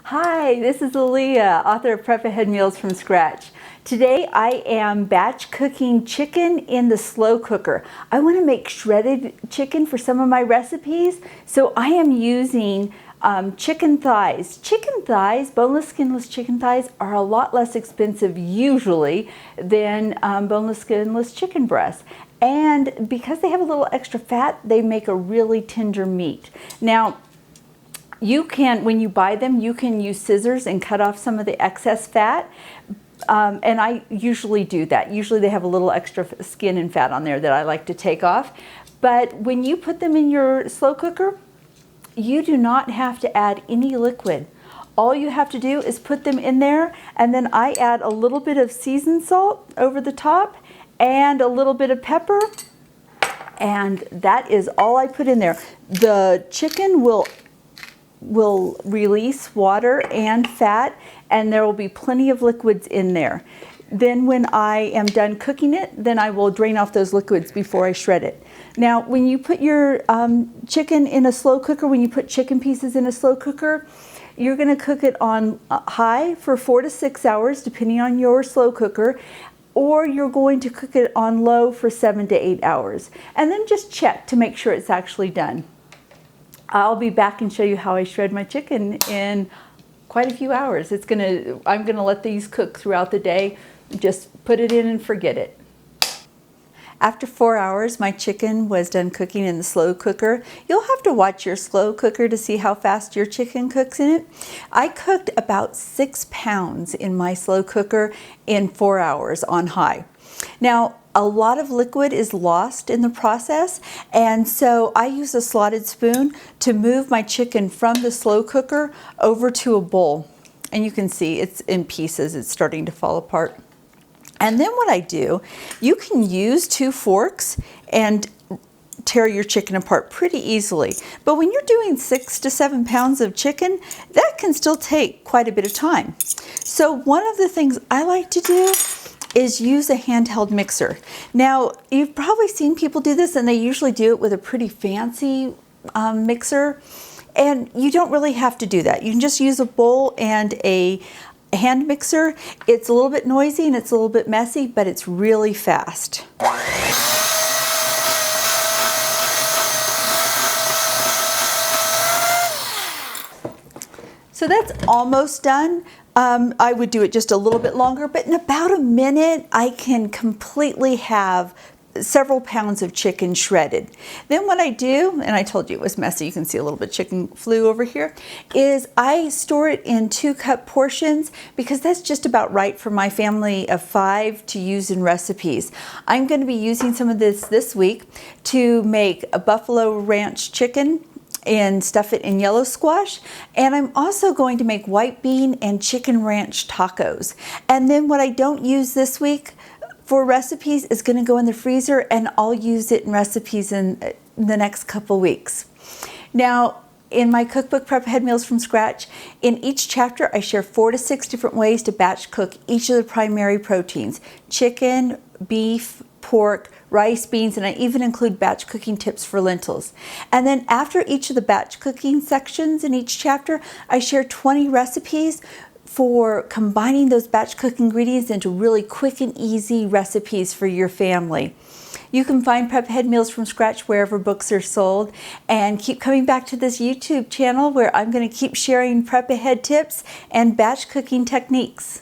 Hi, this is Aaliyah, author of Prep Ahead Meals from Scratch. Today I am batch cooking chicken in the slow cooker. I want to make shredded chicken for some of my recipes, so I am using chicken thighs. Chicken thighs, boneless, skinless chicken thighs, are a lot less expensive usually than boneless, skinless chicken breasts. And because they have a little extra fat, they make a really tender meat. Now, you can, when you buy them, you can use scissors and cut off some of the excess fat. And I usually do that. Usually they have a little extra skin and fat on there that I like to take off. But when you put them in your slow cooker, you do not have to add any liquid. All you have to do is put them in there, and then I add a little bit of seasoned salt over the top and a little bit of pepper, and that is all I put in there. The chicken will release water and fat, and there will be plenty of liquids in there. Then when I am done cooking it, then I will drain off those liquids before I shred it. Now, when you put your chicken in a slow cooker, when you put chicken pieces in a slow cooker, you're going to cook it on high for 4 to 6 hours, depending on your slow cooker, or you're going to cook it on low for 7 to 8 hours. And then just check to make sure it's actually done. I'll be back and show you how I shred my chicken in quite a few hours. I'm gonna let these cook throughout the day. Just put it in and forget it. After 4 hours, my chicken was done cooking in the slow cooker. You'll have to watch your slow cooker to see how fast your chicken cooks in it. I cooked about 6 pounds in my slow cooker in 4 hours on high. Now, a lot of liquid is lost in the process, and so I use a slotted spoon to move my chicken from the slow cooker over to a bowl. And you can see it's in pieces, it's starting to fall apart. And then what I do, you can use 2 forks and tear your chicken apart pretty easily. But when you're doing 6 to 7 pounds of chicken, that can still take quite a bit of time. So one of the things I like to do is use a handheld mixer. Now, you've probably seen people do this, and they usually do it with a pretty fancy mixer, and you don't really have to do that. You can just use a bowl and a hand mixer. It's a little bit noisy and it's a little bit messy, but it's really fast. So that's almost done. I would do it just a little bit longer, but in about a minute, I can completely have several pounds of chicken shredded. Then what I do, and I told you it was messy, you can see a little bit of chicken flew over here, is I store it in 2-cup portions because that's just about right for my family of 5 to use in recipes. I'm going to be using some of this week to make a buffalo ranch chicken and stuff it in yellow squash. And I'm also going to make white bean and chicken ranch tacos. And then what I don't use this week for recipes is going to go in the freezer, and I'll use it in recipes in the next couple weeks. Now, in my cookbook, Prep Ahead Meals from Scratch, in each chapter I share 4 to 6 different ways to batch cook each of the primary proteins: chicken, beef, pork, rice, beans, and I even include batch cooking tips for lentils. And then after each of the batch cooking sections in each chapter, I share 20 recipes for combining those batch cook ingredients into really quick and easy recipes for your family. You can find Prep Ahead Meals from Scratch wherever books are sold, and keep coming back to this YouTube channel where I'm going to keep sharing Prep Ahead tips and batch cooking techniques.